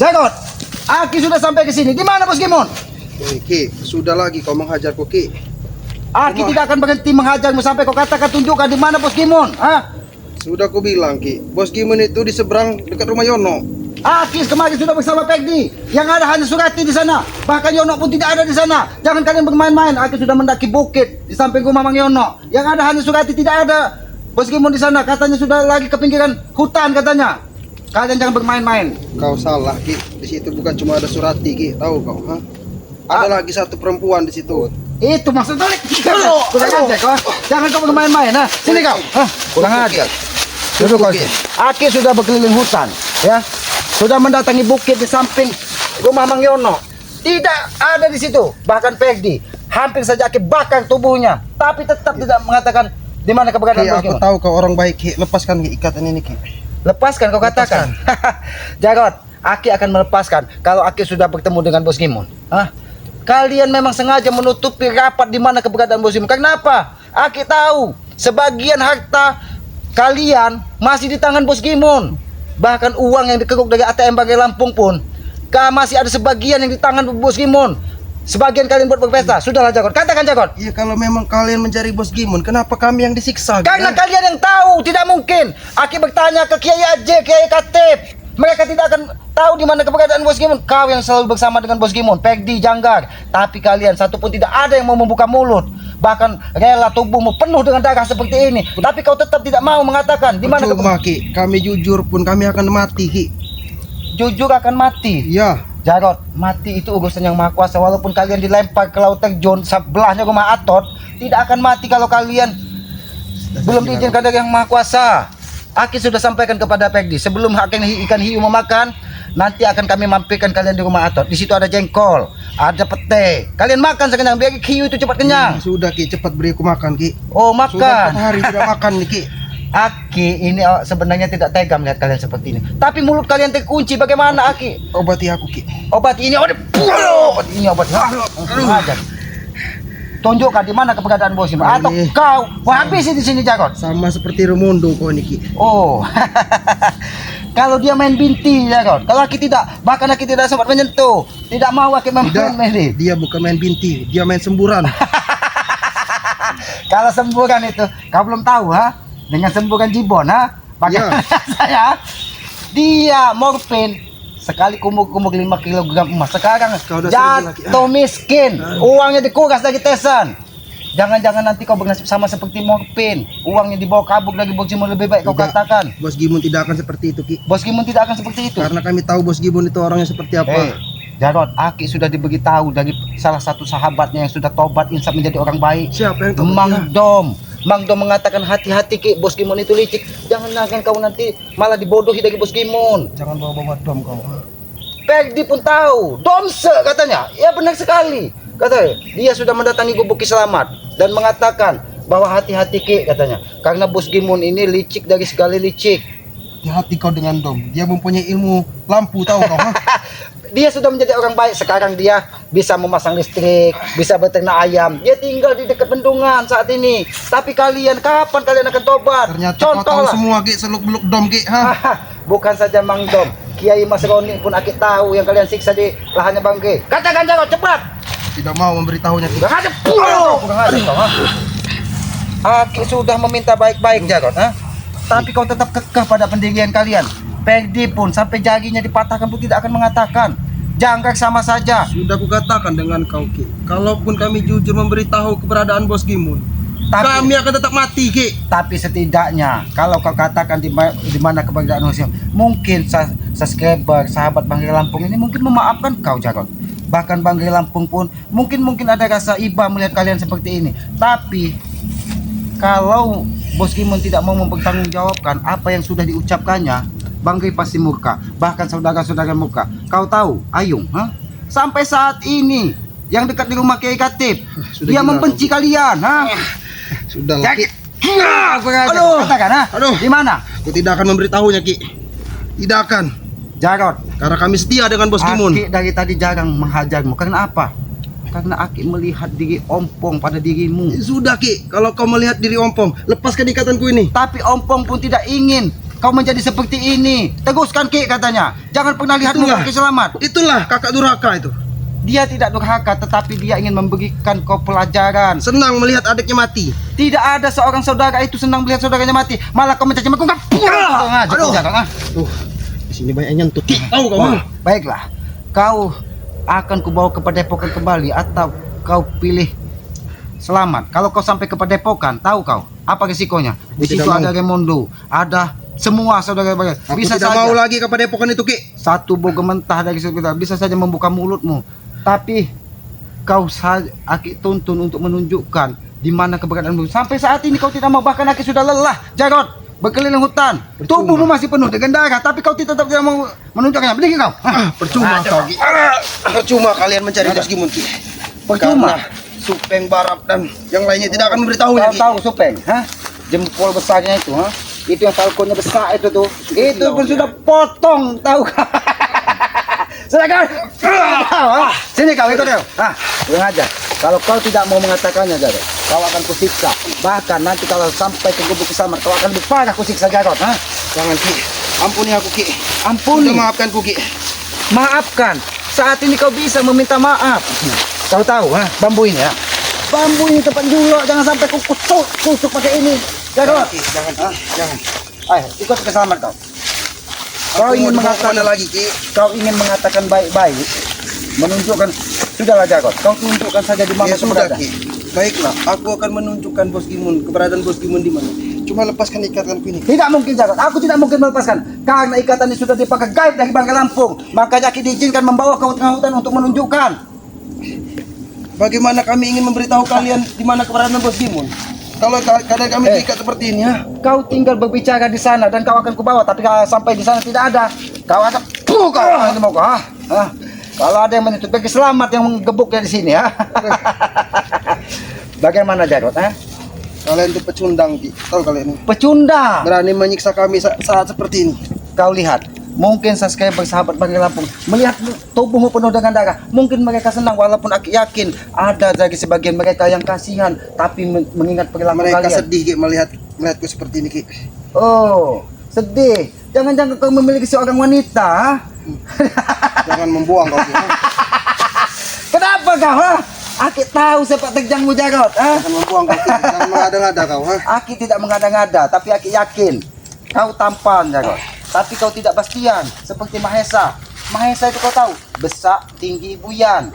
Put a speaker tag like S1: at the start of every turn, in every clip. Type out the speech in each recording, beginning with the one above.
S1: Jagot, Aki sudah sampai ke sini. Di mana Bos Gimon?
S2: Ki, sudah lagi kau menghajarku Ki.
S1: Aki tidak akan berhenti menghajarmu sampai kau katakan tunjukkan di mana Bos Gimon.
S2: Sudah aku bilang Ki, Bos Gimon itu di seberang dekat rumah Yono.
S1: Aki kemarin sudah bersama Peggy. Yang ada hanya Surati di sana. Bahkan Yono pun tidak ada di sana. Jangan kalian bermain-main. Aki sudah mendaki bukit di samping rumah Mang Yono. Yang ada hanya Surati, tidak ada Bos Gimon di sana. Katanya sudah lagi ke pinggiran hutan katanya. Kalian jangan bermain-main.
S2: Kau salah Ki, di situ bukan cuma ada Surati Ki, tahu kau? Ada lagi satu perempuan di situ.
S1: Itu maksud balik. Kurang ajar kau. Jangan kau bermain-main. Sini kau. Kurang ajar. Duduk kau. Aki sudah berkeliling hutan, ya. Sudah mendatangi bukit di samping rumah Mang Yono. Tidak ada di situ. Bahkan Peggy hampir saja Aki bakar tubuhnya, tapi tetap tidak mengatakan di mana keberadaan
S2: Ki,
S1: Bos
S2: aku
S1: Gimon.
S2: tahu kau orang baik Ki, lepaskan Ki ikatan ini Ki.
S1: Lepaskan kau katakan. Jarot, Aki akan melepaskan kalau Aki sudah bertemu dengan Bos Gimon. Kalian memang sengaja menutupi rapat di mana keberadaan Bos Gimon. Kenapa? Aki tahu sebagian harta kalian masih di tangan Bos Gimon. Bahkan uang yang dikeruk dari ATM Banggai Lampung pun masih ada sebagian yang di tangan Bos Gimon. Sebagian kalian buat berpesta. Sudahlah Jagot, katakan Jagot.
S2: Iya, kalau memang kalian mencari Bos Gimon, kenapa kami yang disiksa?
S1: Karena kalian yang tahu, tidak mungkin. Aki bertanya ke Kiai Aje, Kiai Katib. Mereka tidak akan tahu di mana keberadaan Bos Gimon. Kau yang selalu bersama dengan Bos Gimon, Peggy, Janggar. Tapi kalian satu pun tidak ada yang mau membuka mulut. Bahkan rela tubuhmu penuh dengan darah seperti ini. Tapi kau tetap tidak mau mengatakan di mana
S2: Cuma Ki, kami jujur pun kami akan mati Ki.
S1: jujur akan mati.
S2: Iya.
S1: Jarot, mati itu urusan yang maha kuasa. Walaupun kalian dilempar ke laut terjun sebelahnya rumah Atot, tidak akan mati kalau kalian belum diizinkan dari yang maha kuasa. Aki sudah sampaikan kepada Peggy, sebelum ikan hiu memakan, nanti akan kami mampirkan kalian di rumah Atot. Di situ ada jengkol, ada pete. Kalian makan sekenyang biar hiu itu cepat kenyang.
S2: Sudah Ki, cepat beri aku makan Ki.
S1: Oh,
S2: Sudah 4
S1: makan.
S2: hari tidak makan nih Ki.
S1: Aki ini sebenarnya tidak tega melihat kalian seperti ini. Tapi mulut kalian terkunci. Bagaimana Aki?
S2: Obati aku Ki.
S1: Obat ini obat aja. Tunjukkan di mana keberadaan Bos Gimon. Atau kau habisi di sini Jagot.
S2: Sama seperti Remondo kau ini Ki.
S1: Oh. Kalau dia main binti Jagot. Kalau Aki tidak, bahkan Aki tidak sempat menyentuh. Tidak mau Aki main binti.
S2: Dia bukan main binti, dia main semburan.
S1: Kalau semburan itu kau belum tahu dengan semburan jibon bagaimana saya dia morfin sekali kumur 5 kg emas. Sekarang jatuh miskin, uangnya dikuras dari tesan. Jangan-jangan nanti kau bernasib sama seperti morfin, uangnya dibawa kabur dari Bos Gimon. Lebih baik kau katakan
S2: Bos Gimon tidak akan seperti itu Ki.
S1: Bos Gimon tidak akan seperti itu.
S2: Karena kami tahu Bos Gimon itu orangnya seperti apa.
S1: Jarot, Aki sudah diberitahu dari salah satu sahabatnya yang sudah tobat insaf menjadi orang baik.
S2: Siapa yang tobat?
S1: Mang Dom mengatakan hati-hati Ki, Bos Gimon itu licik. Jangan kau nanti malah dibodohi dari Bos Gimon.
S2: Jangan bawa-bawa Dom kau.
S1: Peggy pun tahu, Domse katanya. Ya benar sekali. Katanya, dia sudah mendatangi Gubuk Ki Selamat dan mengatakan bahwa hati-hati Ki katanya. Karena Bos Gimon ini licik dari segala licik.
S2: Hati-hati kau dengan Dom. Dia mempunyai ilmu lampu tahu kau.
S1: Dia sudah menjadi orang baik. Sekarang dia bisa memasang listrik, bisa beternak ayam. Dia tinggal di dekat bendungan saat ini. Tapi kalian, kapan kalian akan tobat?
S2: Ternyata kau tahu semua Ki, seluk-beluk Dom Ki.
S1: Bukan saja Mang Dom, Kiai Mas Roni pun Aki tahu yang kalian siksa di lahannya Bangke. Katakan Jarot, cepat.
S2: Tidak mau memberitahunya Ki.
S1: Kurang aja kau. Aki sudah meminta baik-baik Jarot. Tapi kau tetap kekeh pada pendirian kalian. Peggy pun sampai jaginya dipatahkan pun tidak akan mengatakan. Jangkar sama saja.
S2: Sudah kukatakan dengan kau Ki, kalaupun kami jujur memberitahu keberadaan Bos Gimon, kami akan tetap mati Ki.
S1: Tapi setidaknya kalau kau katakan di mana keberadaan Bos Gimon, mungkin subscriber sahabat Banggai Lampung ini mungkin memaafkan kau Jarot. Bahkan Banggai Lampung pun mungkin ada rasa iba melihat kalian seperti ini. Tapi kalau Bos Gimon tidak mau mempertanggungjawabkan apa yang sudah diucapkannya, Banggai pasti murka, bahkan saudara-saudara murka. Kau tahu, Ayung, sampai saat ini yang dekat di rumah Kiai Katib, dia membenci kalian,
S2: Sudahlah Ki.
S1: Aduh, katakan, di mana?
S2: Aku tidak akan memberitahunya Ki. Tidak akan.
S1: Jarot,
S2: Karena kami setia dengan Bos Gimon.
S1: Aki dari tadi jarang menghajarmu. Karena apa? Karena Aki melihat diri ompong pada dirimu.
S2: Sudah Ki, kalau kau melihat diri ompong, lepaskan ikatanku ini.
S1: Tapi ompong pun tidak ingin kau menjadi seperti ini. Teguskan Ki katanya. Jangan pernah lihat muka Ki Selamat.
S2: Itulah kakak durhaka itu.
S1: Dia tidak durhaka, tetapi dia ingin memberikan kau pelajaran.
S2: Senang melihat adiknya mati.
S1: Tidak ada seorang saudara itu senang melihat saudaranya mati. Malah kau mencaci maki.
S2: Aduh. Di sini banyak nyentut. Tahu kau?
S1: Baiklah, kau akan kubawa ke Padepokan kembali atau kau pilih Selamat. Kalau kau sampai ke Padepokan, tahu kau apa risikonya? Di situ ada Raimondo, ada semua saudara
S2: Aku
S1: bisa
S2: tidak
S1: saja
S2: mau lagi ke Padepokan itu, Ki.
S1: satu boga mentah dari kita bisa saja membuka mulutmu. Tapi kau Aki tuntun untuk menunjukkan di mana keberadaanmu. Sampai saat ini kau tidak mau, bahkan Aki sudah lelah, Jarot, berkeliling hutan. Tubuhmu masih penuh dengan darah, tapi kau tetap tidak mau menunjukkannya. Berdiri kau.
S2: Percuma kau, Ki. Percuma kalian mencari Bos Gimun, Ki.
S1: Percuma.
S2: Karena Supeng, Barap dan yang lainnya tidak akan memberitahunya,
S1: Kau
S2: Ki.
S1: tahu Supeng, jempol besarnya itu, itu yang falconnya besar itu tuh. Itu pun sudah potong, tahu kau. Sudah kau. Sini kau ikut kau. Kurang aja. Kalau kau tidak mau mengatakannya, Jarot, kau akan kusiksa. Bahkan nanti kalau sampai ke Gubuk Selamat, kau akan lebih parah kusiksa, Jarot.
S2: Jangan, Ki. Ampuni aku, Ki.
S1: Ampuni.
S2: Maafkan ku, Ki.
S1: Maafkan. Saat ini kau bisa meminta maaf. Kau tahu, bambu ini ya. Bambu ini tempat julok, jangan sampai ku tusuk pakai ini. Jarot.
S2: Jangan.
S1: Ayo, ikut ke Selamat kau. Kau ingin mengatakan
S2: lagi, Ki?
S1: Kau ingin mengatakan baik-baik, menunjukkan sudahlah Jarot. Kau tunjukkan saja di mana
S2: Ya sudah,
S1: keberadaan.
S2: Ki. Baiklah, aku akan menunjukkan Bos Gimun, keberadaan Bos Gimun di mana. Cuma lepaskan ikatanku ini.
S1: Tidak mungkin Jarot, aku tidak mungkin melepaskan karena ikatan ini sudah dipakai gaib dari Bangka Lampung. Makanya Ki diizinkan membawa kau tengah hutan untuk menunjukkan.
S2: Bagaimana kami ingin memberitahu kalian di mana keberadaan Bos Gimun? Kalau keadaan kami terikat seperti ini,
S1: Kau tinggal berbicara di sana dan kau akan kubawa, tapi kalau sampai di sana tidak ada, kau akan mau kau. Kalau ada yang menyentuh bagi Selamat yang menggebuknya di sini, Bagaimana Jarot,
S2: Kalian itu pecundang, Ki. Tahu kalian ini?
S1: Pecundang.
S2: Berani menyiksa kami saat seperti ini.
S1: Kau lihat, mungkin subscriber sahabat Bangka Lampung melihat tubuhmu penuh dengan darah, mungkin mereka senang, walaupun aku yakin ada lagi sebagian mereka yang kasihan, tapi mengingat perilaku
S2: Mereka
S1: kalian.
S2: sedih, Ki, melihatku seperti ini, Ki.
S1: Oh, sedih. Jangan-jangan kau memiliki seorang wanita.
S2: Jangan membuang kau, Ki.
S1: Kenapa kau? Aki tahu sepak terjangmu Jarot.
S2: Jangan membuang kau, Ki. Jangan mengada-ngada kau.
S1: Aki tidak mengada-ngada, tapi Aki yakin kau tampan Jarot. Tapi kau tidak Bastian seperti Mahesa. Mahesa itu kau tahu, besar, tinggi, buyan.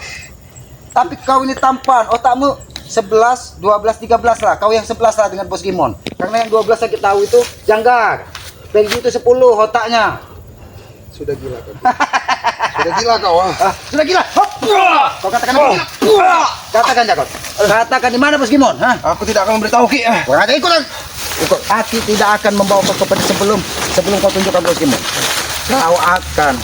S1: Tapi kau ini tampan, otakmu 11, 12, 13 lah. Kau yang 11 lah dengan Bos Gimon. Karena yang 12 saya tahu itu janggar. Penggi itu 10 otaknya.
S2: Sudah gila kau. Sudah gila kau.
S1: Sudah gila. Hop. Kau katakan apa? Katakan Jarot. Katakan di mana Bos Gimon?
S2: Aku tidak akan memberitahu, Ki.
S1: Ada ikut. Aki tidak akan membawa kau kepada sebelum kau tunjukkan Bos Gimon. Kau akan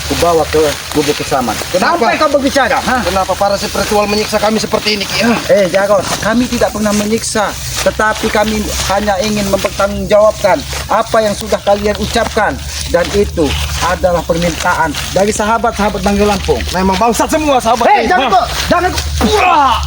S1: kubawa ke Gubuk Selamat. Sampai kau berbicara.
S2: Kenapa para spiritual menyiksa kami seperti ini, Ki?
S1: Jarot, kami tidak pernah menyiksa, tetapi kami hanya ingin mempertanggungjawabkan apa yang sudah kalian ucapkan, dan itu adalah permintaan dari sahabat-sahabat Bangka Lampung.
S2: Memang bangsat semua sahabat.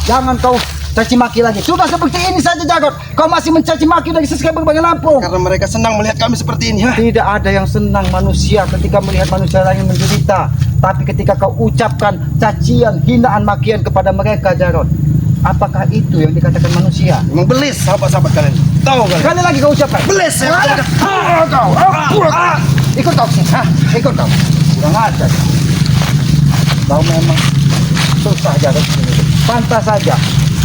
S1: Jangan kau caci maki lagi. Sudah seperti ini saja Jarot. Kau masih mencaci maki dari subscriber Bangka Lampung.
S2: Karena mereka senang melihat kami seperti ini.
S1: Tidak ada yang senang manusia ketika melihat manusia lain menderita. Tapi ketika kau ucapkan cacian, hinaan, makian kepada mereka Jarot, apakah itu yang dikatakan manusia?
S2: Memang belis sahabat-sahabat kalian. Tahu kalian?
S1: Sekali lagi kau ucapkan.
S2: Belis ya.
S1: Ikut kau sih. Ikut kau. Kurang ajar. Kau memang susah Jarot. Pantas saja.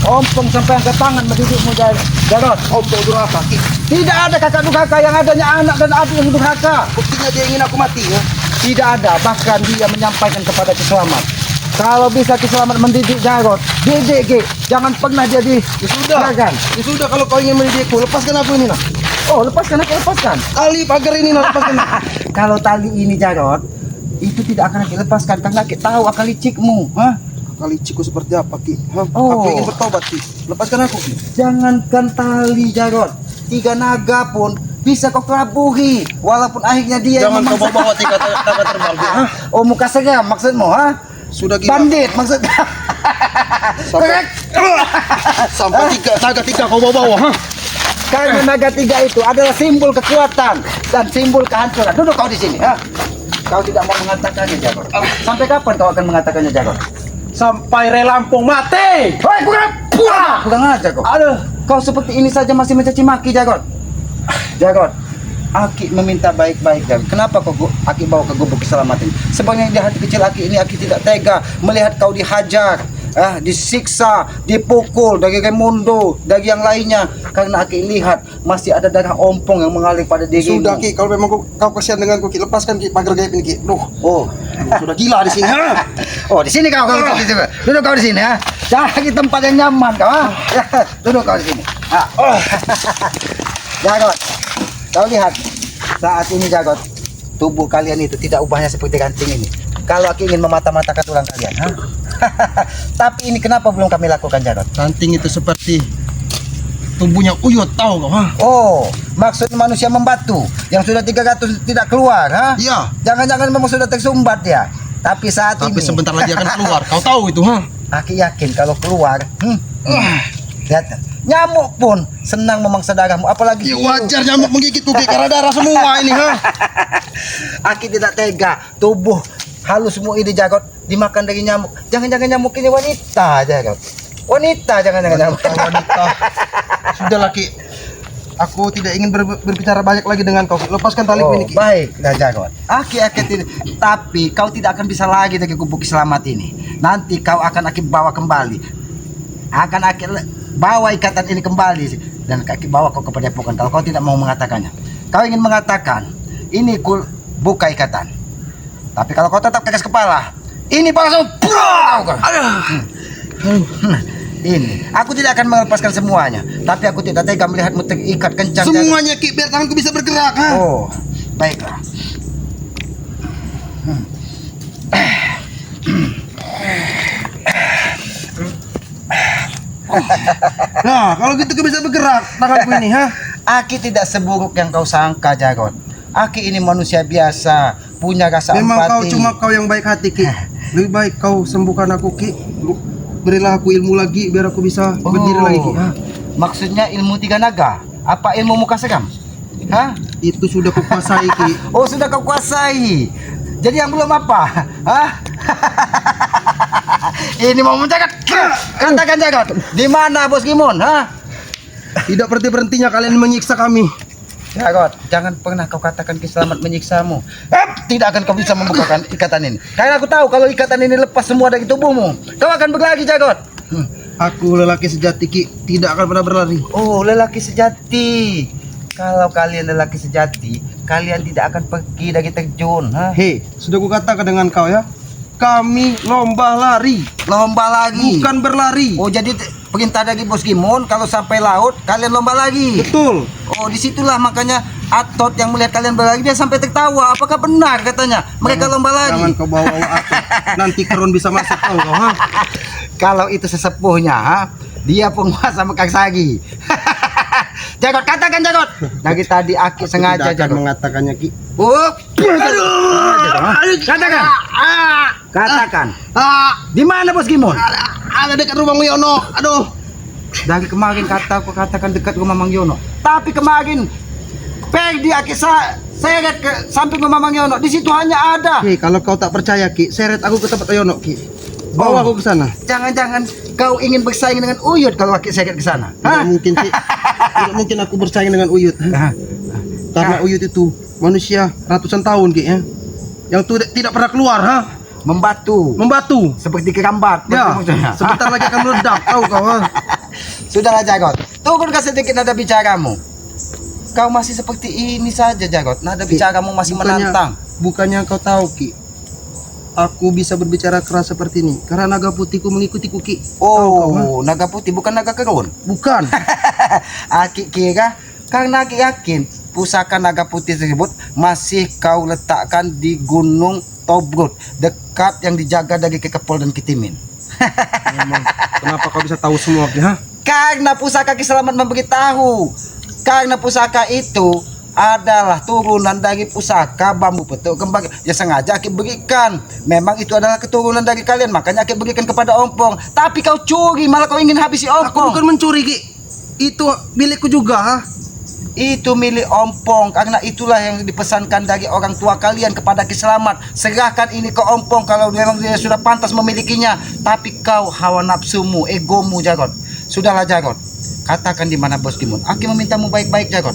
S1: Ompong sampai angkat tangan mendidikmu Jarot.
S2: Ompong durhaka, Ki.
S1: Tidak ada kakak durhaka, yang adanya anak dan adik yang durhaka.
S2: Buktinya dia ingin aku mati, ya.
S1: Tidak ada, bahkan dia menyampaikan kepada Ki Selamat, kalau bisa Ki Selamat mendidik Jarot, didik, jangan pernah dia
S2: Ya sudah, kalau kau ingin mendidikku, lepaskan aku ini, nah.
S1: Oh, lepaskan.
S2: Tali pagar ini, nah, lepaskan.
S1: Kalau tali ini Jarot, itu tidak akan dilepaskan karena kita tahu akal licikmu.
S2: Kali ciku seperti apa, Ki?
S1: Oh.
S2: Aku ingin bertobat, Ki. Lepaskan aku, Ki.
S1: Jangankan tali Jarot, 3 naga pun bisa kau kelabuhi, walaupun akhirnya dia
S2: Jangan
S1: yang
S2: kau bawa 3 naga terbang, Ki.
S1: Oh, muka seram maksudmu,
S2: Sudah gila.
S1: Bandit maksudnya.
S2: Sampai 3 naga 3 kau bawa,
S1: Karena naga 3 itu adalah simbol kekuatan. dan simbol kehancuran. Duduk kau di sini, ha? Kau tidak mau mengatakannya, Jagot. Sampai kapan kau akan mengatakannya, Jagot?
S2: Sampai Relampung mati.
S1: Hei, kurang aja kau.
S2: Aduh.
S1: Kau seperti ini saja masih mencaci maki, Jagot. Jagot, Aki meminta baik-baik, Jagot. Kenapa kau Aki bawa ke gubuk keselamatan? Sebenarnya di hati kecil Aki ini Aki tidak tega melihat kau dihajar, disiksa, dipukul dari Raimundo, dari yang lainnya. Karena Aki lihat masih ada darah ompong yang mengalir pada dirimu.
S2: Sudah Ki, kalau memang kau kasihan denganku Ki, lepaskan Ki pagar gaib ini Ki.
S1: Oh,
S2: Sudah gila di sini. Ha?
S1: oh di sini kau duduk kau di sini, ha. Cari tempat yang nyaman kau, ha. Duduk kau di sini. Jagot, kau lihat saat ini Jagot, tubuh kalian itu tidak ubahnya seperti ranting ini. Kalau Aki ingin memata-matakan tulang kalian, ha? Tapi ini kenapa belum kami lakukan, Jagot?
S2: Ranting itu seperti tubuhnya Uyut, tahu kau? Ha?
S1: Oh, maksudnya manusia membatu yang sudah 300 tidak keluar, ha?
S2: Iya.
S1: Jangan-jangan memang sudah tersumbat ya. Tapi saat
S2: Tapi
S1: ini
S2: sebentar lagi akan keluar. Kau tahu itu, ha?
S1: Aki yakin kalau keluar, lihat, nyamuk pun senang memangsa darahmu, apalagi
S2: Ya, wajar nyamuk menggigit Ki karena darah semua ini, ha?
S1: Aki tidak tega, tubuh halusmu ini Jagot dimakan dari nyamuk. Jangan-jangan nyamuk ini wanita, Jagot. Wanita, jangan-jangan nyamuk.
S2: Wanita. Sudah laki. Aku tidak ingin berbicara banyak lagi dengan kau. Lepaskan taliku ini Ki.
S1: Baiklah Jagot. Aki tidak. Tapi kau tidak akan bisa lagi dari gubuk selamat ini. Nanti kau akan Aki bawa kembali. Akan Aki bawa ikatan ini kembali dan Aki bawa kau ke padepokan kalau kau tidak mau mengatakannya. Kau ingin mengatakan ini buka ikatan. Tapi kalau kau tetap keras kepala, ini langsung ini. Aku tidak akan melepaskan semuanya, tapi aku tidak tega melihatmu terikat kencang.
S2: Semuanya Ki, biar tanganku bisa bergerak, ha?
S1: Oh, baiklah.
S2: Nah, kalau gitu kau bisa bergerak tanganku ini, ha?
S1: Aki tidak seburuk yang kau sangka, Jagot. Aki ini manusia biasa, punya rasa
S2: Memang
S1: empati.
S2: kau cuma kau yang baik hati Ki. Lebih baik kau sembuhkan aku Ki. Berilah aku ilmu lagi biar aku bisa berdiri lagi Ki. Ha?
S1: Maksudnya ilmu tiga naga? Apa ilmu muka seram? Hah?
S2: Itu sudah kuasai Ki.
S1: Oh, sudah kau kuasai. Jadi yang belum apa? Hah? Ini mau menjagat. Katakan Jagot. Di mana Bos Gimun? Hah?
S2: Tidak berhenti-berhentinya kalian menyiksa kami.
S1: Jagot, jangan pernah kau katakan Kiselamat menyiksamu. Tidak akan kau bisa membukakan ikatan ini. Karena aku tahu kalau ikatan ini lepas semua dari tubuhmu, kau akan berlari, Jagot.
S2: Aku lelaki sejati Ki, tidak akan pernah berlari.
S1: Oh, lelaki sejati. Kalau kalian lelaki sejati, kalian tidak akan pergi dari terjun.
S2: Hei, sudah kukatakan dengan kau ya. Kami lomba lari,
S1: Lomba lagi.
S2: bukan berlari.
S1: Oh, jadi perintah dari Bos Gimun kalau sampai laut kalian lomba lagi.
S2: Betul.
S1: Oh, disitulah makanya Atot yang melihat kalian berlari dia sampai tertawa. Apakah benar katanya mereka lomba lagi?
S2: Jangan kau bawa aku. Nanti Karun bisa masuk kau, ha?
S1: Kalau itu sesepuhnya, ha? Dia penguasa Mekar Sagi. Jagot, katakan Jagot. Dari tadi Aki sengaja
S2: tidak akan
S1: Jagot.
S2: mengatakannya Ki.
S1: Oh, katakan. Katakan. Di mana Bos Gimun?
S2: Ada dekat rumah Yono. Aduh.
S1: Dari kemarin aku katakan dekat rumah Mang Yono. Tapi kemarin pergi Aki seret ke samping rumah Mang Yono. Di situ hanya ada.
S2: Ki, kalau kau tak percaya Ki, seret aku ke tempat Yono Ki. Bawa aku ke sana.
S1: Jangan-jangan kau ingin bersaing dengan Uyut kalau Aki seret ke sana.
S2: Tidak mungkin Ki. Tidak mungkin aku bersaing dengan Uyut. Karena Uyut itu manusia ratusan tahun Ki ya. Yang tidak pernah keluar, ha? Membatu.
S1: Seperti kerambat.
S2: Ya, sebentar lagi akan meledak, tahu kau, ha?
S1: Sudahlah Jagot. Tunggu sedikit nada bicaramu. Kau masih seperti ini saja Jagot. Nada bicaramu masih menantang.
S2: Bukannya kau tahu Ki, aku bisa berbicara keras seperti ini karena naga putihku mengikutiku Ki.
S1: Oh, naga putih bukan naga kerun.
S2: Bukan.
S1: Aki kira karena Aki yakin pusaka naga putih tersebut masih kau letakkan di Gunung Tobruk, dekat yang dijaga dari Kekepol dan Kitimin.
S2: Memang, kenapa kau bisa tahu semua Ki, ha?
S1: Karena pusaka Kiselamat memberitahu. Karena pusaka itu adalah turunan dari pusaka bambu petuk kembang. Ya sengaja Aki berikan. Memang itu adalah keturunan dari kalian, makanya Aki berikan kepada Ompong. Tapi kau curi, malah kau ingin habisi
S2: Aku
S1: Ompong.
S2: bukan mencuri Ki. Itu milikku juga, ha?
S1: Itu milik Ompong, karena itulah yang dipesankan dari orang tua kalian kepada Ki Selamat. Serahkan ini ke Ompong kalau memang dia sudah pantas memilikinya. Tapi kau hawa nafsumu, egomu Jagot. Sudahlah Jagot, katakan di mana Bos Gimun. Aki memintamu baik-baik Jagot.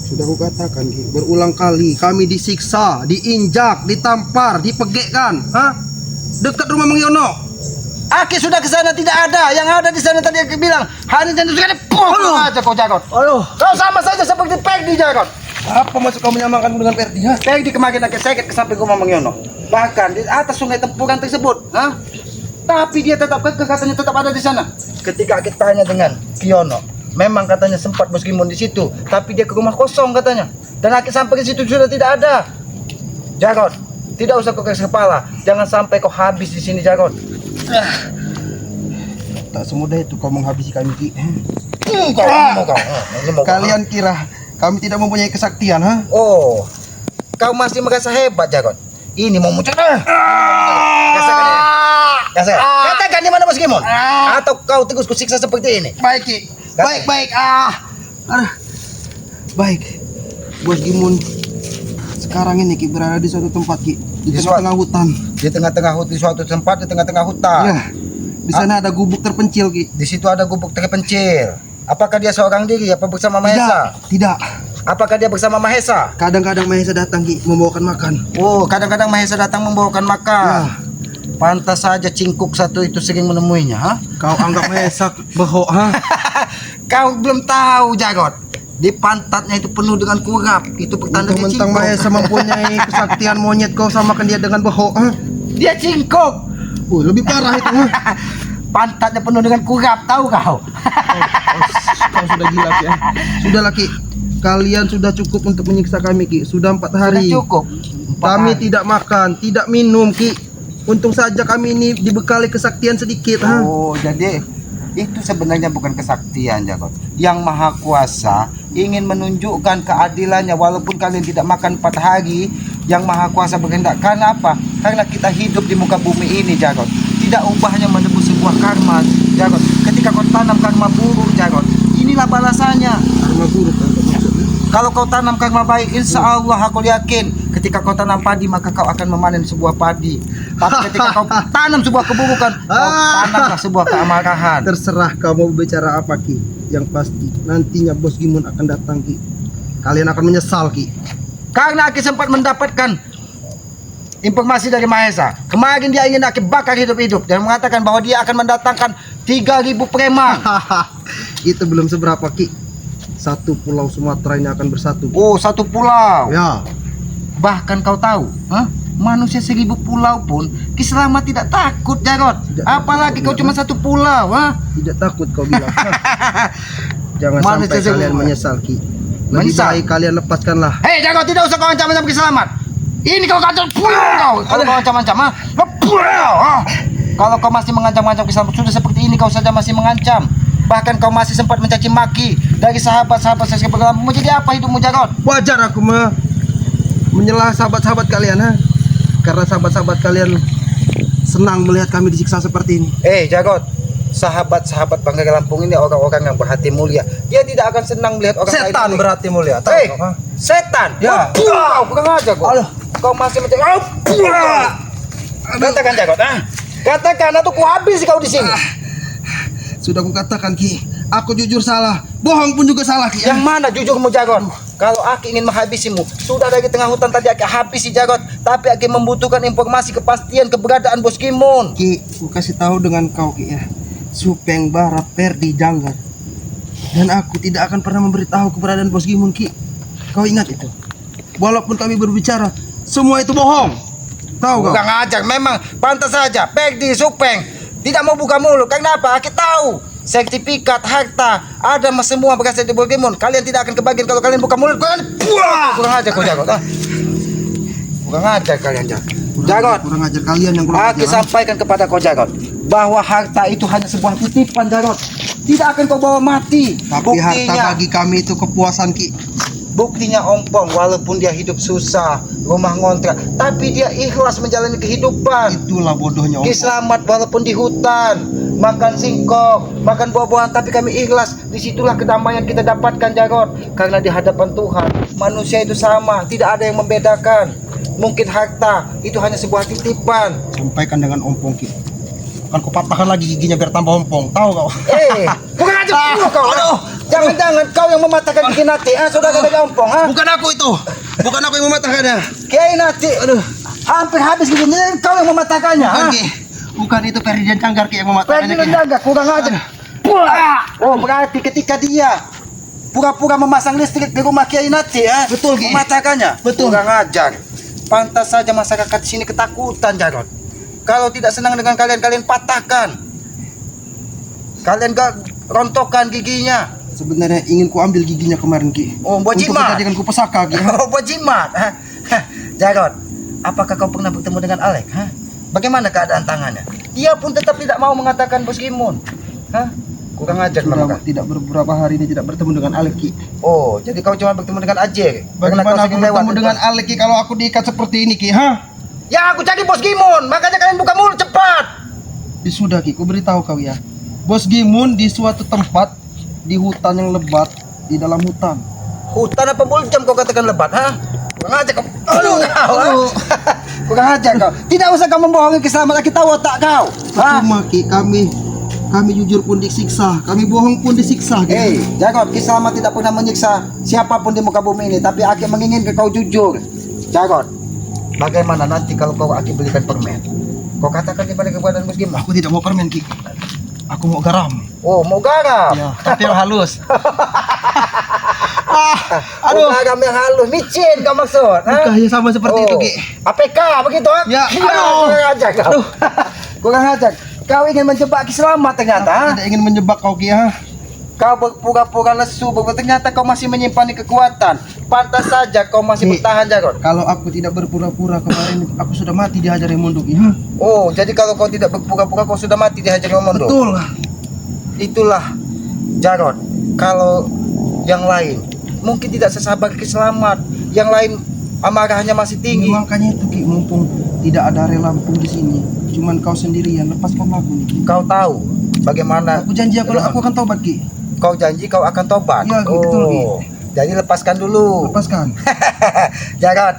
S2: Sudah aku katakan Ki, berulang kali kami disiksa, diinjak, ditampar, dipegekkan, dekat rumah Mang Yono.
S1: Aki sudah ke sana, tidak ada. Yang ada di sana tadi Aki bilang hanya jantung sekali. Aja kau Jagot.
S2: Aduh,
S1: Kau sama saja seperti Pegdi Jagot.
S2: apa maksud kau menyamakan dengan Perdi?
S1: Pegdi kemarin Aki sakit ke samping rumah Mang Yono. Bahkan di atas sungai tempuran tersebut. Tapi dia tetap kekeh, katanya tetap ada di sana. Ketika Aki tanya dengan Kiono, memang katanya sempat Bos Gimun di situ, tapi dia ke rumah kosong katanya. Dan Aki sampai ke situ sudah tidak ada. Jagot, tidak usah kau keras kepala. Jangan sampai kau habis di sini Jagot.
S2: Tak semudah itu kau menghabisi kami Ki.
S1: Kau.
S2: Kalian kira kami tidak mempunyai kesaktian,
S1: Oh, kau masih merasa hebat Jagot. Ini mau muncul. Katakan di mana Bos Gimun? Atau kau terus kusiksa seperti ini?
S2: Baik Ki. Baik. Aduh. Baik. Bos Gimun sekarang ini Ki berada di suatu tempat Ki, di tengah-tengah hutan.
S1: Di tengah-tengah hutan, di suatu tempat di tengah-tengah hutan.
S2: Ya. Di sana ada gubuk terpencil Ki.
S1: Di situ ada gubuk terpencil. Apakah dia seorang diri apa bersama Mahesa?
S2: Tidak.
S1: Apakah dia bersama Mahesa?
S2: Kadang-kadang Mahesa datang Ki membawakan makan.
S1: Oh, kadang-kadang Mahesa datang membawakan makan.
S2: Ya.
S1: Pantas saja cingkuk satu itu sering menemuinya,
S2: Kau anggap Mahesa bohong,
S1: Kau belum tahu Jagot. Di pantatnya itu penuh dengan kurap. Itu pertanda dia
S2: Mentang-mentang
S1: cingkuk.
S2: Mahesa mempunyai kesaktian monyet, kau samakan dia dengan bohong,
S1: Dia cingkuk.
S2: Lebih parah itu,
S1: Pantatnya penuh dengan kurap, tahu kau?
S2: Kau sudah gila Ki. Sudah Ki. Kalian sudah cukup untuk menyiksa kami Ki. Sudah 4 hari.
S1: Sudah cukup.
S2: Kami tidak makan, tidak minum Ki. Untung saja kami ini dibekali kesaktian sedikit,
S1: Oh, jadi itu sebenarnya bukan kesaktian Jagot. Yang Maha Kuasa ingin menunjukkan keadilannya walaupun kalian tidak makan 4 hari. Yang Maha Kuasa berkehendak karena apa? Karena kita hidup di muka bumi ini Jagot. Tidak ubahnya menebus sebuah karma Jagot. Ketika kau tanam karma buruk Jagot, inilah balasannya.
S2: Karma buruk maksudnya.
S1: Kalau kau tanam karma baik, insya Allah aku yakin ketika kau tanam padi maka kau akan memanen sebuah padi. Tapi ketika kau tanam sebuah keburukan, kau tanamlah sebuah keamarahan.
S2: Terserah kau mau bicara apa Ki. Yang pasti nantinya Bos Gimun akan datang Ki. Kalian akan menyesal Ki.
S1: Karena Aki sempat mendapatkan informasi dari Mahesa. Kemarin dia ingin Aki bakar hidup-hidup dan mengatakan bahwa dia akan mendatangkan 3.000 preman.
S2: Itu belum seberapa Ki. Satu pulau Sumatera ini akan bersatu.
S1: Oh, satu pulau.
S2: Ya.
S1: Bahkan kau tahu, manusia 1000 pulau pun Ki Selamat tidak takut Jarot.
S2: Tidak
S1: Apalagi
S2: takut,
S1: kau cuma satu pulau,
S2: Tidak takut kau bilang. Jangan
S1: Manusia
S2: sampai kalian
S1: semua.
S2: menyesal Ki. Lebih
S1: Menyesal?
S2: baik kalian lepaskanlah.
S1: Hei Jarot, tidak usah kau ancam-ancam Ki Selamat. Ini kau kacau pulau. Kalau kau ancam-ancam, pulau. Kalau kau masih mengancam-ancam Ki Selamat, sudah seperti ini kau saja masih mengancam. Bahkan kau masih sempat mencaci maki dari sahabat-sahabat saya bergabung. Mau jadi apa hidupmu Jarot?
S2: Wajar aku menyela sahabat-sahabat kalian, karena sahabat-sahabat kalian senang melihat kami disiksa seperti ini.
S1: Jarot, sahabat-sahabat Bangga Lampung ini orang-orang yang berhati mulia. Dia tidak akan senang melihat orang lain.
S2: Setan berhati mulia.
S1: Hei, setan.
S2: Ya.
S1: Kau kurang aja kau. Kau masih mencari. Katakan Jarot, Katakan atau ku habis kau di sini.
S2: Sudah kukatakan Ki, aku jujur salah. Bohong pun juga salah Ki.
S1: Yang mana jujurmu Jarot? Kalau Aki ingin menghabisimu, sudah dari tengah hutan tadi Aki habisi Jarot. Tapi Aki membutuhkan informasi kepastian keberadaan Bos Gimun.
S2: Ki, aku kasih tahu dengan kau Ki ya. Supeng Barat Perdi Janggar. Dan aku tidak akan pernah memberitahu keberadaan Bos Gimun Ki. Kau ingat itu. Walaupun kami berbicara, semua itu bohong. Tahu kau?
S1: Bukan ajar, memang pantas saja Pegdi Supeng tidak mau buka mulut. Kenapa? Aki tahu sertifikat harta ada semua berasal dari Bos Gimun. Kalian tidak akan kebagian kalau kalian buka mulut. Kurang ajar kau Jarot. Kurang ajar kalian Jarot.
S2: Kurang ajar kalian yang kurang
S1: Aki
S2: ajar.
S1: sampaikan kepada kau Jarot bahwa harta itu hanya sebuah titipan Jarot. Tidak akan kau bawa mati.
S2: Tapi harta bagi kami itu kepuasan Ki.
S1: Buktinya Ompong walaupun dia hidup susah, rumah ngontrak, tapi dia ikhlas menjalani kehidupan.
S2: Itulah bodohnya
S1: Ki
S2: Ompong.
S1: selamat walaupun di hutan, makan singkong, makan buah-buahan, tapi kami ikhlas. Disitulah kedamaian kita dapatkan, Jarot. Karena di hadapan Tuhan, manusia itu sama, tidak ada yang membedakan. Mungkin harta itu hanya sebuah titipan.
S2: Sampaikan dengan Ompong Ki. Akan kupatahkan lagi giginya biar tambah ompong. Tahu kau?
S1: Bukan aja dulu kau. Jangan-jangan kau yang mematahkan gigi Nati, saudara dari Ompong,
S2: Bukan aku itu. Bukan aku yang mematahkannya.
S1: Kiai Nati, hampir habis gini, kau yang mematahkannya,
S2: Bukan, Ki. Bukan itu Ferdinand Canggar Ki yang mematahkannya.
S1: Ferdinand
S2: Ki.
S1: Canggar, kurang aja. Oh, berarti ketika dia pura-pura memasang listrik di rumah Kiai Nati,
S2: Betul, Ki.
S1: mematahkannya.
S2: Betul.
S1: Kurang ajar. Pantas saja masyarakat sini ketakutan, Jarot. Kalau tidak senang dengan kalian, kalian patahkan. Kalian gak rontokkan giginya.
S2: Sebenarnya ingin ku ambil giginya kemarin Ki.
S1: Oh, buat
S2: Untuk
S1: jimat.
S2: dijadikan ku pesaka Ki.
S1: Oh, buat jimat. Jarot, apakah kau pernah bertemu dengan Alek? Bagaimana keadaan tangannya? Dia pun tetap tidak mau mengatakan Bos Gimun. Kurang ajar
S2: Sudah
S1: mereka.
S2: tidak beberapa hari ini tidak bertemu dengan Alek Ki.
S1: Oh, jadi kau cuma bertemu dengan Ajer.
S2: Bagaimana aku bertemu dengan Alek Ki kalau aku diikat seperti ini Ki?
S1: Ya, aku jadi Bos Gimun. Makanya kalian buka mulut cepat.
S2: Sudah Ki, ku beritahu kau ya. Bos Gimun di suatu tempat di hutan yang lebat, di dalam hutan.
S1: Hutan apa buljam kau katakan lebat, Kurang ajar kau. Aduh. Kurang ajar kau. Tidak usah kau membohongi keselamatan kita, otak kau.
S2: Percuma Ki, kami jujur pun disiksa, kami bohong pun disiksa Ki.
S1: Jarot, Kisama tidak pernah menyiksa siapapun di muka bumi ini, tapi Aki menginginkan kau jujur. Jarot, bagaimana nanti kalau kau Aki belikan permen? Kau katakan kepada keberadaan Bos Gimun.
S2: Aku tidak mau permen Ki. Aku mau garam.
S1: Oh, mau garam.
S2: Ya, tapi yang halus.
S1: Aduh, garam yang halus, micin kau maksud?
S2: Bukannya sama seperti itu Ki.
S1: APK begitu?
S2: Ya, aduh.
S1: Kurang ajar kau. Kurang ajar. Kau ingin menjebak Ki Selamat ternyata.
S2: Tidak ingin menjebak kau Ki.
S1: Kau berpura-pura lesu, bahwa ternyata kau masih menyimpan kekuatan. Pantas saja kau masih
S2: Ki,
S1: bertahan, Jarot.
S2: Kalau aku tidak berpura-pura kemarin aku sudah mati dihajar Raimundo Ki.
S1: Oh, jadi kalau kau tidak berpura-pura kau sudah mati dihajar Raimundo.
S2: Betul.
S1: Itulah, Jarot. Kalau yang lain mungkin tidak sesabar Ki Selamat. Yang lain amarahnya masih tinggi.
S2: Makanya itu Ki, mumpung tidak ada relampung di sini, cuman kau sendirian, lepaskan aku nih.
S1: Kau tahu bagaimana?
S2: Aku janji kalau aku akan tobat Ki.
S1: Kau janji kau akan tobat.
S2: Iya, Ki, betul, Ki.
S1: Jadi lepaskan dulu.
S2: Lepaskan.
S1: Jarot,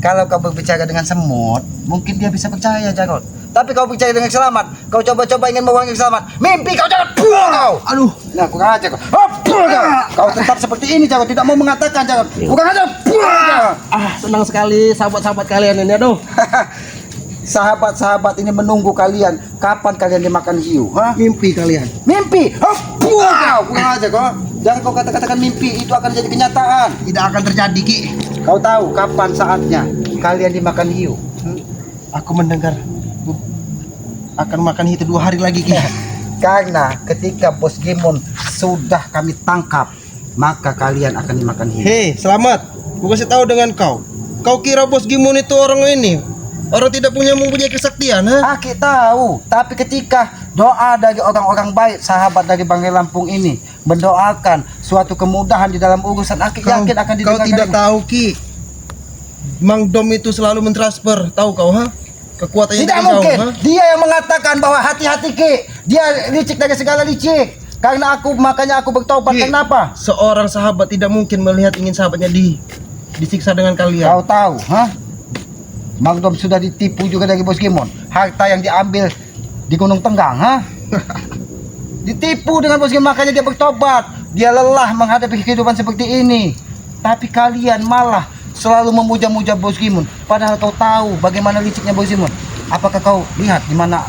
S1: kalau kau berbicara dengan semut, mungkin dia bisa percaya, Jarot. Tapi kau bicara dengan Selamat, kau coba-coba ingin membohongi Selamat. Mimpi kau, Jarot. Buang kau.
S2: Aduh.
S1: Nah, kurang aja kau. Buang kau. Kau tetap seperti ini, Jarot. Tidak mau mengatakan, Jarot. Kurang aja. Buang kau.
S2: Senang sekali sahabat-sahabat kalian ini, aduh.
S1: Sahabat-sahabat ini menunggu kalian. Kapan kalian dimakan hiu?
S2: Mimpi kalian.
S1: Mimpi. Buang kau. Kurang aja kau. Jangan kau katakan mimpi, itu akan jadi kenyataan.
S2: Tidak akan terjadi Ki.
S1: Kau tahu kapan saatnya kalian dimakan hiu?
S2: Aku mendengar akan makan itu 2 hari lagi Ki.
S1: Karena ketika Bos Gimun sudah kami tangkap, maka kalian akan dimakan hiu.
S2: Hei, Selamat. Gua kasih tahu dengan kau. Kau kira Bos Gimun itu orang ini? Orang tidak mempunyai kesaktian,
S1: Aki tahu, tapi ketika doa dari orang-orang baik, sahabat dari Banggai Lampung ini mendoakan suatu kemudahan di dalam urusan, Aki yakin akan
S2: Kau
S1: didengarkan.
S2: tidak tahu Ki. Mang Dom itu selalu mentransfer, tahu kau kekuatannya
S1: Tidak
S2: dari
S1: mungkin.
S2: jauh,
S1: Dia yang mengatakan bahwa hati-hati Ki. Dia licik dari segala licik. Karena makanya aku bertobat.
S2: Ki,
S1: Kenapa?
S2: seorang sahabat tidak mungkin melihat ingin sahabatnya disiksa dengan kalian.
S1: Kau tahu, Mang Dom sudah ditipu juga dari Bos Gimun. Harta yang diambil di Gunung Tenggang, ditipu dengan Bos Gimun, makanya dia bertobat. Dia lelah menghadapi kehidupan seperti ini. Tapi kalian malah selalu memuja-muja Bos Gimun. Padahal kau tahu bagaimana liciknya Bos Gimun. Apakah kau lihat di mana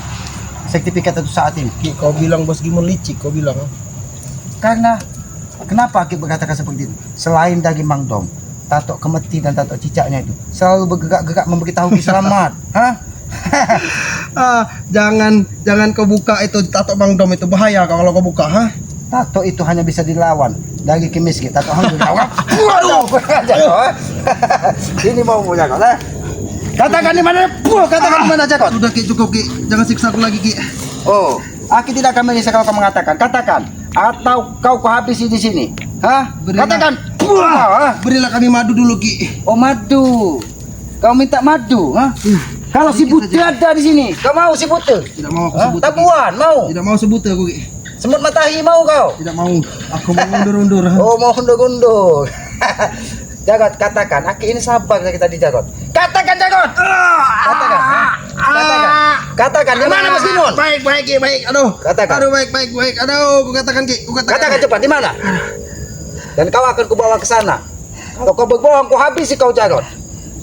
S1: sertifikat itu saat ini?
S2: Ki, kau bilang Bos Gimun licik, kau bilang.
S1: Karena kenapa Aki berkatakan seperti itu? Selain dari Mang Dom, Tato Kemeti dan Tato Cicaknya itu selalu bergerak-gerak memberitahu Ki Selamat.
S2: Jangan kau buka itu tato Mang Dom, itu bahaya kalau kau buka,
S1: Tato itu hanya bisa dilawan dari Ki Miski. Tato hang dilawan. Waduh, ini mau punya kau, Katakan di mana? Katakan di mana aja kau?
S2: Sudah Ki, cukup Ki. Jangan siksa aku lagi Ki.
S1: Oh, Aki tidak akan menyiksa kalau kau mengatakan. Katakan, atau kau habisi di sini.
S2: Berilah.
S1: Katakan.
S2: Berilah kami madu dulu Ki.
S1: Oh madu. Kau minta madu, ha? Kalau si buta ada di sini, kau mau si buta?
S2: Tidak mau aku
S1: Hah?
S2: sebut.
S1: Tabuan mau?
S2: Tidak mau sebut aku Ki.
S1: Semut matahi mau kau?
S2: Tidak mau. Aku mau undur-undur.
S1: Oh mau gundur-gundur. Jagot katakan, Aki ini sabar dari tadi Jagot. Katakan Jagot. Katakan. Ha? Katakan. Di mana Bos Gimun?
S2: Baik, Ki, baik. Aduh.
S1: Katakan.
S2: Aduh, baik. Aduh, ku katakan Ki.
S1: Katakan cepat di mana? Dan kau akan kubawa ke sana. Kalau kau berbohong, kau habisi kau Jagot.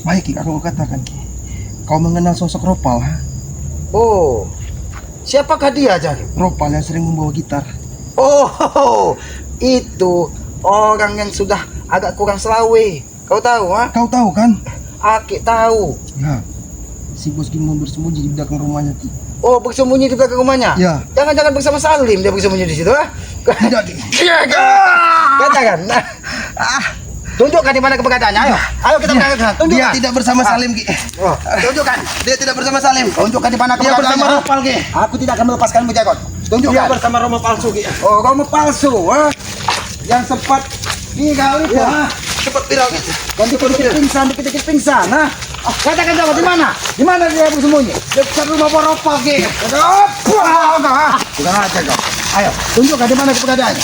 S2: Baik Ki, aku katakan Ki. Kau mengenal sosok Ropal, ha?
S1: Oh, siapakah dia Jagot?
S2: Ropal yang sering membawa gitar.
S1: Oh, itu orang yang sudah agak kurang selawe. Kau tahu, ha?
S2: Kau tahu kan?
S1: Aki tahu.
S2: Ya. Si Bos Gimun bersembunyi di belakang rumahnya Ki.
S1: Oh, bersembunyi di belakang rumahnya?
S2: Ya.
S1: Jangan-jangan bersama Salim dia bersembunyi di situ, ha?
S2: Tidak Ki.
S1: Katakan. Tunjukkan di mana keberadaannya. Ayo kita berangkat.
S2: Dia
S1: Tunjukkan.
S2: tidak bersama Salim Ki.
S1: Oh, tunjukkan.
S2: Dia tidak bersama Salim.
S1: Tunjukkan di mana
S2: Dia
S1: keberadaannya.
S2: bersama
S1: ha?
S2: Ropal Ki.
S1: Aku tidak akan melepaskanmu, Jagot.
S2: Dia
S1: Tunjukkan.
S2: bersama Romo palsu Ki.
S1: Oh, kamu palsu, ha? Yang sempat tinggal itu, ha?
S2: Cepat viral Ki.
S1: Dan dikit-dikit pingsan, ha? Katakan Jagot di mana? Di mana dia bersembunyi?
S2: Dekat rumah Ropal Ki.
S1: Bukan aja kau. Ayo, tunjukkan di mana keberadaannya.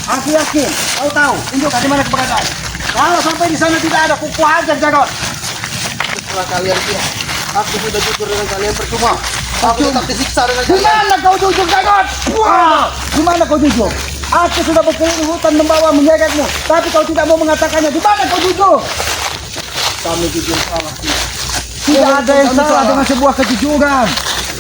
S1: Aku yakin, kau tahu. Tunjukkan di mana keberadaannya. Kalau sampai di sana tidak ada, kuku aja Jagot.
S2: Setelah kalian Ki. Aku sudah jujur dengan kalian percuma. Aku tetap disiksa dengan
S1: Di
S2: kalian.
S1: mana kau jujur Jagot? Di mana kau jujur? Aku sudah berkeliling hutan membawa menjagatmu, tapi kau tidak mau mengatakannya. Di mana kau jujur?
S2: Kami jujur salah Ki.
S1: Tidak ada yang salah dengan sebuah kejujuran.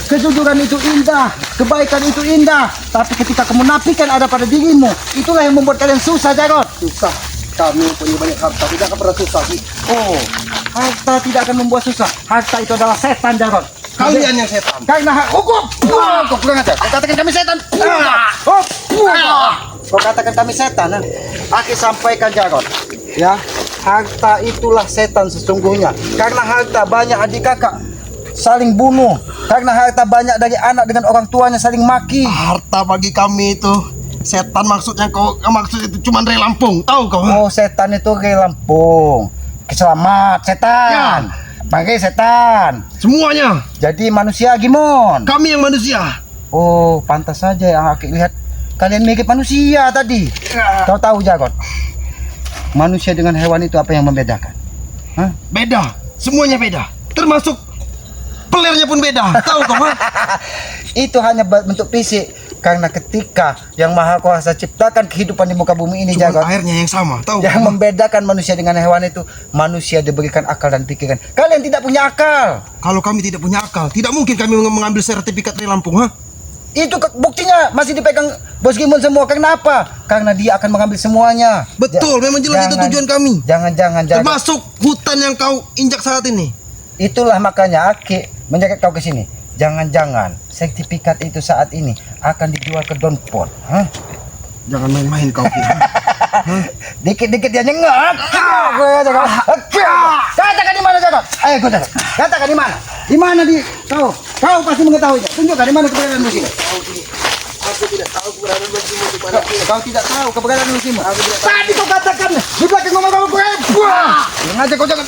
S1: Kejujuran itu indah, kebaikan itu indah. Tapi ketika kemunafikan ada pada dirimu, itulah yang membuat kalian susah, Jagot.
S2: Susah. Kami punya banyak harta, tidak akan pernah susah Ki.
S1: Oh, harta tidak akan membuat susah. Harta itu adalah setan, Jagot.
S2: Kalian yang setan.
S1: Karena hukum. Kau kurang ajar. Kau katakan kami setan. Kau katakan kami setan. Aki sampaikan Jagot. Ya, harta itulah setan sesungguhnya. Karena harta banyak adik kakak saling bunuh. Karena harta banyak dari anak dengan orang tuanya saling maki.
S2: Harta bagi kami itu setan, maksudnya maksud itu cuma dari Lampung, tahu kau?
S1: Oh, setan itu ke Lampung. Selamat setan. Pakai setan.
S2: Semuanya.
S1: Jadi manusia Gimon.
S2: Kami yang manusia.
S1: Oh, pantas saja yang Aki lihat kalian mirip manusia tadi. Kau tahu Jagot? Manusia dengan hewan itu apa yang membedakan? Hah?
S2: Beda. Semuanya beda. Termasuk pelernya pun beda. Tahu kau? Ha?
S1: Itu hanya bentuk fisik. Karena ketika yang Maha Kuasa ciptakan kehidupan di muka bumi ini,
S2: Cuma
S1: Jagot,
S2: airnya yang sama. Tahu?
S1: yang membedakan manusia dengan hewan itu, manusia diberikan akal dan pikiran. Kalian tidak punya akal.
S2: Kalau kami tidak punya akal, tidak mungkin kami mengambil sertifikat dari Lampung, ha?
S1: Itu buktinya masih dipegang Bos Gimun semua. Karena apa? Karena dia akan mengambil semuanya.
S2: Betul, memang jelas itu tujuan kami.
S1: Jangan Jagot.
S2: Termasuk hutan yang kau injak saat ini.
S1: Itulah makanya Aki menjaga kau ke sini. Jangan-jangan sertifikat itu saat ini akan dijual ke Donport. Hah?
S2: Jangan main-main kau.
S1: Dikit-dikit dia nyengak. Katakan di mana Jagot? Ayo kau Jagot. Katakan di mana? Di mana di kau? Kau pasti mengetahuinya. Tunjukkan di mana keberadaan musim.
S2: Aku tidak tahu keberadaan Bosgimu di mana.
S1: Kau tidak tahu keberadaan musim. Tadi kau katakan di belakang ngomong kamu sengaja kau jangan.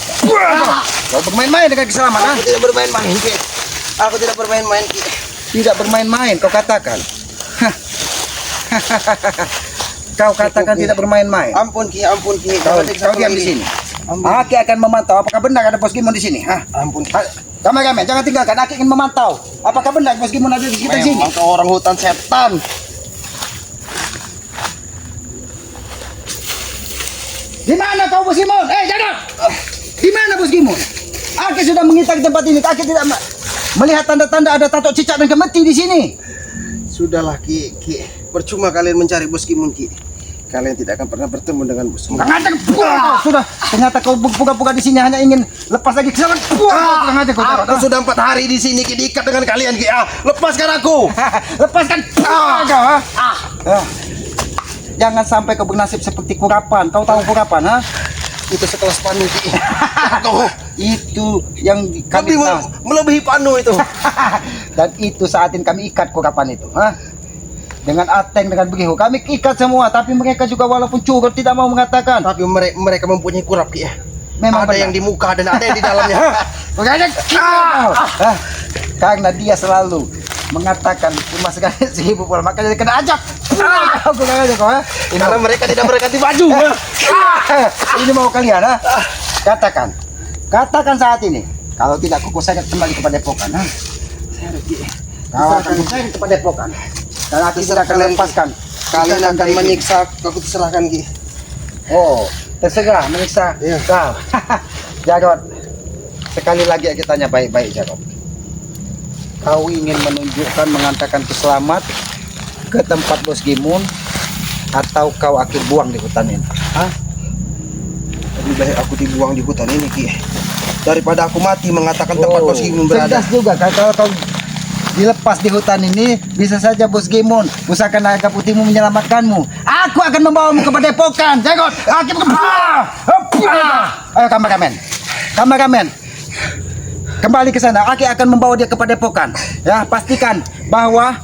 S1: Kau bermain-main dengan keselamatan.
S2: Aku tidak bermain-main, Ki. Aku tidak bermain-main, Ki.
S1: Tidak bermain-main, kau katakan. Kau katakan tidak bermain-main.
S2: Ampun, Ki.
S1: Kau diam di sini. Aki akan memantau apakah benar ada Bos Gimun di sini. Hah?
S2: Ampun, Ki.
S1: Kameramen, jangan tinggalkan. Aki ingin memantau apakah benar Bos Gimun ada di sekitar sini.
S2: Memang kau orang hutan setan.
S1: Di mana kau Bos Gimun? Jagot! Di mana Bos Gimun? Aki sudah mengitari tempat ini. Aki tidak melihat tanda-tanda ada tato cicak dan kemeti di sini.
S2: Sudahlah, Ki. Percuma kalian mencari Bos Gimun, Ki. Kalian tidak akan pernah bertemu dengan Bos Gimun.
S1: Sudah, ternyata kau buka-buka di sini hanya ingin lepas lagi keselamatan.
S2: Aku sudah 4 hari di sini, Ki, diikat dengan kalian, Ki. Lepaskan aku.
S1: Lepaskan. Jangan sampai kau bernasib seperti Kurapan. Kau tahu Kurapan, ha?
S2: Itu sekelas Panu, Ki.
S1: Itu yang
S2: Kami
S1: kami tahu.
S2: melebihi Panu itu.
S1: Dan itu saat ini kami ikat Kurapan itu, ha? dengan Ateng, dengan Begihu. Kami ikat semua, tapi mereka juga walaupun curut tidak mau mengatakan.
S2: Tapi mereka mempunyai kurap Ki ya.
S1: Memang
S2: Ada
S1: benar.
S2: yang di muka dan ada yang di dalamnya.
S1: Makanya karena dia selalu mengatakan cuma sekali 1000 pola, makanya dia kena ajak. Aku kena ajak kau.
S2: Karena mereka tidak berganti baju.
S1: Ini mau kalian katakan saat ini. Kalau tidak kuku saya kembali kepada Padepokan. Kau akan kembali kepada Padepokan. Dan aku tidak akan lepaskan.
S2: Kalian akan menyiksa aku, serahkan Ki.
S1: Oh, terserah menyiksa
S2: Iya.
S1: kau. Jarot, sekali lagi kita tanya baik-baik Jarot. Kau ingin menunjukkan mengantarkan selamat ke tempat Bos Gimun atau kau akan buang di hutan ini? Hah?
S2: Lebih baik aku dibuang di hutan ini Ki. Daripada aku mati mengatakan tempat Bos Gimun berada.
S1: Cerdas juga kalau kau dilepas di hutan ini, bisa saja Bos Gimun usahakan naga putihmu menyelamatkanmu. Aku akan membawamu ke Padepokan. Jarot, ayo kameramen, kembali ke sana. Aki akan membawa dia ke Padepokan. Ya, pastikan bahwa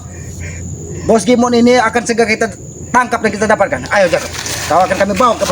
S1: Bos Gimun ini akan segera kita tangkap dan kita dapatkan. Ayo Jarot, kau akan kami bawa ke